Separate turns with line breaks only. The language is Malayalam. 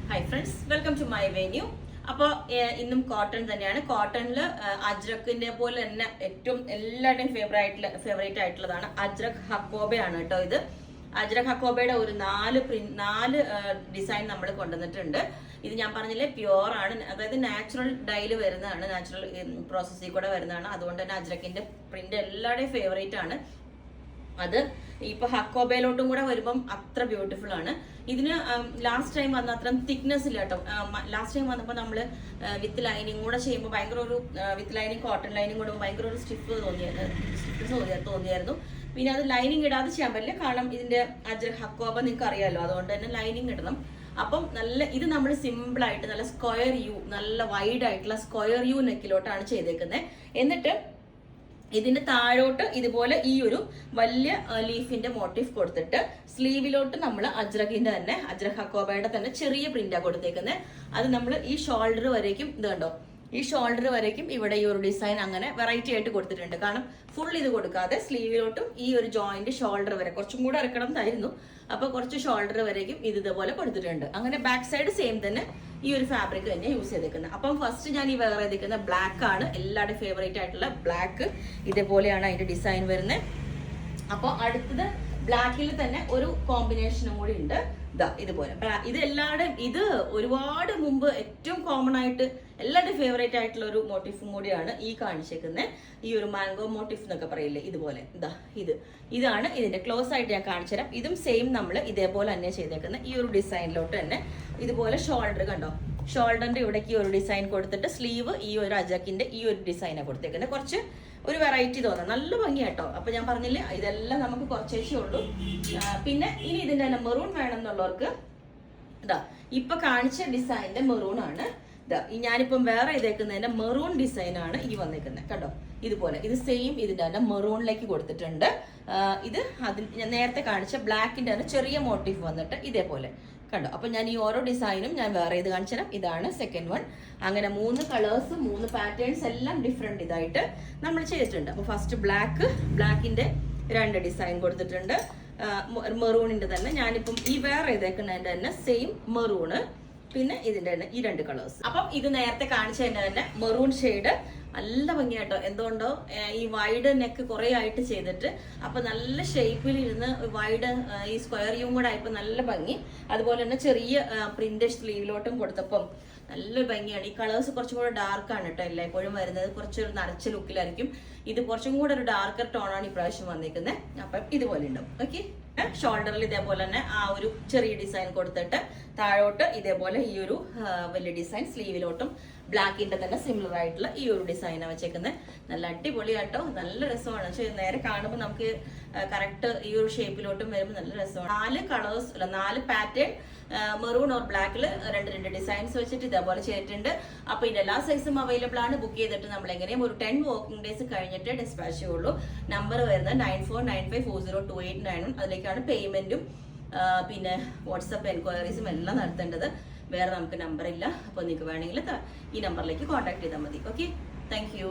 Hi friends, welcome to my venue. അപ്പോൾ ഇന്നും കോട്ടൺ തന്നെയാണ്. കോട്ടണിൽ അജ്രക്കിന്റെ പോലെ തന്നെ ഏറ്റവും എല്ലാവരുടെയും ഫേവറേറ്റ് ആയിട്ടുള്ളതാണ് അജ്രക് ഹക്കോബയാണ് കേട്ടോ. ഇത് അജ്രക് ഹക്കോബയുടെ ഒരു നാല് ഡിസൈൻ നമ്മൾ കൊണ്ടുവന്നിട്ടുണ്ട്. ഇത് ഞാൻ പറഞ്ഞില്ലേ, പ്യുവർ ആണ്, അതായത് നാച്ചുറൽ ഡൈല് വരുന്നതാണ്, നാച്ചുറൽ പ്രോസസ്സിൽ കൂടെ വരുന്നതാണ്. അതുകൊണ്ട് തന്നെ അജ്രക്കിന്റെ പ്രിന്റ് എല്ലാവരുടെയും ഫേവറേറ്റ് ആണ്. അത് ഇപ്പൊ ഹക്കോബയിലോട്ടും കൂടെ വരുമ്പം അത്ര ബ്യൂട്ടിഫുൾ ആണ്. ഇതിന് ലാസ്റ്റ് ടൈം വന്ന അത്ര തിക്നെസ് ഇല്ല കേട്ടോ. ലാസ്റ്റ് ടൈം വന്നപ്പോൾ നമ്മൾ വിത്ത് ലൈനിങ് കൂടെ ചെയ്യുമ്പോൾ ഭയങ്കര ഒരു വിത്ത് ലൈനിങ് കോട്ടൺ ലൈനിങ് കൂടെ ഭയങ്കര ഒരു സ്റ്റിഫ് തോന്നിയായിരുന്നു. പിന്നെ അത് ലൈനിങ് ഇടാതെ ചെയ്യാൻ പറ്റില്ല, കാരണം ഇതിന്റെ ഹക്കോബ നിങ്ങൾക്ക് അറിയാമല്ലോ, അതുകൊണ്ട് തന്നെ ലൈനിങ് ഇടണം. അപ്പം ഇത് നമ്മൾ സിമ്പിൾ ആയിട്ട് നല്ല സ്ക്വയർ യു, നല്ല വൈഡ് ആയിട്ടുള്ള സ്ക്വയർ യു നെക്കിലോട്ടാണ് ചെയ്തേക്കുന്നത്. എന്നിട്ട് ഇതിന്റെ താഴോട്ട് ഇതുപോലെ ഈ ഒരു വലിയ ലീഫിന്റെ മോട്ടീഫ് കൊടുത്തിട്ട് സ്ലീവിലോട്ട് നമ്മൾ അജ്രകിന്റെ തന്നെ അജ്രക് ഹക്കോബയുടെ തന്നെ ചെറിയ പ്രിന്റാ കൊടുത്തേക്കുന്നത്. അത് നമ്മൾ ഈ ഷോൾഡർ വരേക്കും, ഇത് കണ്ടോ, ഈ ഷോൾഡർ വരേക്കും ഇവിടെ ഈ ഒരു ഡിസൈൻ അങ്ങനെ വെറൈറ്റി ആയിട്ട് കൊടുത്തിട്ടുണ്ട്. കാരണം ഫുൾ ഇത് കൊടുക്കാതെ സ്ലീവിലോട്ടും ഈ ഒരു ജോയിന്റ് ഷോൾഡർ വരെ കുറച്ചും കൂടെ ഇറക്കണമെന്നായിരുന്നു, അപ്പൊ കുറച്ച് ഷോൾഡർ വരേക്കും ഇത് ഇതുപോലെ കൊടുത്തിട്ടുണ്ട്. അങ്ങനെ ബാക്ക് സൈഡ് സെയിം തന്നെ ഈ ഒരു ഫാബ്രിക് തന്നെ യൂസ് ചെയ്തേക്കുന്നത്. അപ്പം ഫസ്റ്റ് ഞാൻ ഈ വേറെ ചെയ്തേക്കുന്ന ബ്ലാക്ക് ആണ്, എല്ലാവരുടെയും ഫേവറേറ്റ് ആയിട്ടുള്ള ബ്ലാക്ക്. ഇതേപോലെയാണ് അതിന്റെ ഡിസൈൻ വരുന്നത്. അപ്പോൾ അടുത്തത് ബ്ലാക്കിൽ തന്നെ ഒരു കോമ്പിനേഷനും കൂടി ഉണ്ട്, ഇതുപോലെ. ഇത് എല്ലാവരുടെയും, ഇത് ഒരുപാട് മുമ്പ് ഏറ്റവും കോമൺ ആയിട്ട് എല്ലാവരുടെയും ഫേവറേറ്റ് ആയിട്ടുള്ള ഒരു മോട്ടീഫും കൂടിയാണ് ഈ കാണിച്ചേക്കുന്നത്. ഈ ഒരു മാംഗോ മോട്ടീഫ് എന്നൊക്കെ പറയില്ലേ, ഇതുപോലെ. ഇതാണ് ഇതിന്റെ ക്ലോസ് ആയിട്ട് ഞാൻ കാണിച്ചു തരാം. ഇതും സെയിം നമ്മൾ ഇതേപോലെ തന്നെ ചെയ്തേക്കുന്നത്. ഈ ഒരു ഡിസൈനിലോട്ട് തന്നെ ഇതുപോലെ ഷോൾഡർ കണ്ടോ, ഷോൾഡറിന്റെ ഇവിടേക്ക് ഈ ഒരു ഡിസൈൻ കൊടുത്തിട്ട് സ്ലീവ് ഈ ഒരു അജക്കിന്റെ ഈ ഒരു ഡിസൈനാണ് കൊടുത്തേക്കുന്നത്. കുറച്ച് ഒരു വെറൈറ്റി തോന്നാം, നല്ല ഭംഗിയാട്ടോ. അപ്പൊ ഞാൻ പറഞ്ഞില്ലേ, ഇതെല്ലാം നമുക്ക് കുറച്ചേ ഉള്ളൂ. പിന്നെ ഇനി ഇതിന്റെ തന്നെ മെറൂൺ വേണം എന്നുള്ളവർക്ക് ഇപ്പൊ കാണിച്ച ഡിസൈനിന്റെ മെറൂൺ ആണ്. ഞാനിപ്പം വേറെ ഇതേക്കുന്നതിന്റെ മെറൂൺ ഡിസൈൻ ആണ് ഈ വന്നേക്കുന്നത് കണ്ടോ. ഇതുപോലെ ഇത് സെയിം ഇതിന്റെ തന്നെ മെറൂണിലേക്ക് കൊടുത്തിട്ടുണ്ട്. ഇത് ഞാൻ നേരത്തെ കാണിച്ച ബ്ലാക്കിന്റെ തന്നെ ചെറിയ മോട്ടീഫ് വന്നിട്ട് ഇതേപോലെ കണ്ടോ. അപ്പൊ ഞാൻ ഈ ഓരോ ഡിസൈനും ഞാൻ വേറെ ഇത് കാണിച്ചു തരാം. ഇതാണ് സെക്കൻഡ് വൺ. അങ്ങനെ 3 കളേഴ്സ്, 3 പാറ്റേൺസ് എല്ലാം ഡിഫറെന്റ് ഇതായിട്ട് നമ്മൾ ചെയ്തിട്ടുണ്ട്. അപ്പൊ ഫസ്റ്റ് ബ്ലാക്കിന്റെ 2 ഡിസൈൻ കൊടുത്തിട്ടുണ്ട്. മെറൂണിന്റെ തന്നെ ഞാനിപ്പം ഈ വേറെ ഇതേക്കുന്നതിന്റെ തന്നെ സെയിം മെറൂണ്, പിന്നെ ഇതിന്റെ തന്നെ ഈ 2 കളേഴ്സ്. അപ്പം ഇത് നേരത്തെ കാണിച്ചതിന്റെ തന്നെ മെറൂൺ ഷെയ്ഡ് നല്ല ഭംഗിയായിട്ടോ. എന്തുകൊണ്ടോ ഈ വൈഡ് നെക്ക് കുറെ ആയിട്ട് ചെയ്തിട്ട് അപ്പൊ നല്ല ഷേപ്പിൽ ഇരുന്ന് വൈഡ് ഈ സ്ക്വയർ യും കൂടെ ആയപ്പോ നല്ല ഭംഗി. അതുപോലെ തന്നെ ചെറിയ പ്രിന്റ് സ്ലീവിലോട്ടും കൊടുത്തപ്പം നല്ല ഭംഗിയാണ്. ഈ കളേഴ്സ് കുറച്ചും കൂടെ ഡാർക്കാണ് കേട്ടോ. എല്ലായ്പ്പോഴും വരുന്നത് കുറച്ചൊരു നരച്ച ലുക്കിലായിരിക്കും. ഇത് കുറച്ചും കൂടെ ഒരു ഡാർക്കർ ടോണാണ് ഇപ്രാവശ്യം വന്നിരിക്കുന്നത്. അപ്പം ഇതുപോലെ ഉണ്ടാവും. ഓക്കെ, ഷോൾഡറിൽ ഇതേപോലെ തന്നെ ആ ഒരു ചെറിയ ഡിസൈൻ കൊടുത്തിട്ട് താഴോട്ട് ഇതേപോലെ ഈ ഒരു വലിയ ഡിസൈൻ, സ്ലീവിലോട്ടും ബ്ലാക്കിന്റെ തന്നെ സിമിലർ ആയിട്ടുള്ള ഈ ഒരു ഡിസൈനാണ് വെച്ചേക്കുന്നത്. നല്ല അടിപൊളിയാട്ടോ, നല്ല രസമാണ്. പക്ഷെ നേരെ കാണുമ്പോൾ നമുക്ക് കറക്റ്റ് ഈ ഒരു ഷേപ്പിലോട്ടും വരുമ്പോൾ നല്ല രസമാണ്. 4 കളേഴ്സ് അല്ല 4 പാറ്റേൺ മെറൂൺ ഓർ ബ്ലാക്കിൽ 2 ഡിസൈൻസ് വെച്ചിട്ട് ഇതേപോലെ ചെയ്തിട്ടുണ്ട്. അപ്പൊ ഇതിന്റെ എല്ലാ സൈസും അവൈലബിൾ ആണ്. ബുക്ക് ചെയ്തിട്ട് നമ്മൾ എങ്ങനെയും ഒരു 10 വർക്കിംഗ് ഡേയ്സ് കഴിഞ്ഞിട്ട് ഡിസ്പാച്ച് ചെയ്യുള്ളൂ. നമ്പർ വരുന്നത് 9495402891. അതിലേക്കാണ് പേയ്മെന്റും പിന്നെ വാട്സപ്പ് എൻക്വയറീസും എല്ലാം നടത്തേണ്ടത്. വേറെ നമുക്ക് നമ്പർ ഇല്ല. അപ്പോൾ നിങ്ങൾക്ക് വേണമെങ്കിൽ ഈ നമ്പറിലേക്ക് കോൺടാക്ട് ചെയ്താൽ മതി. Okay, thank you.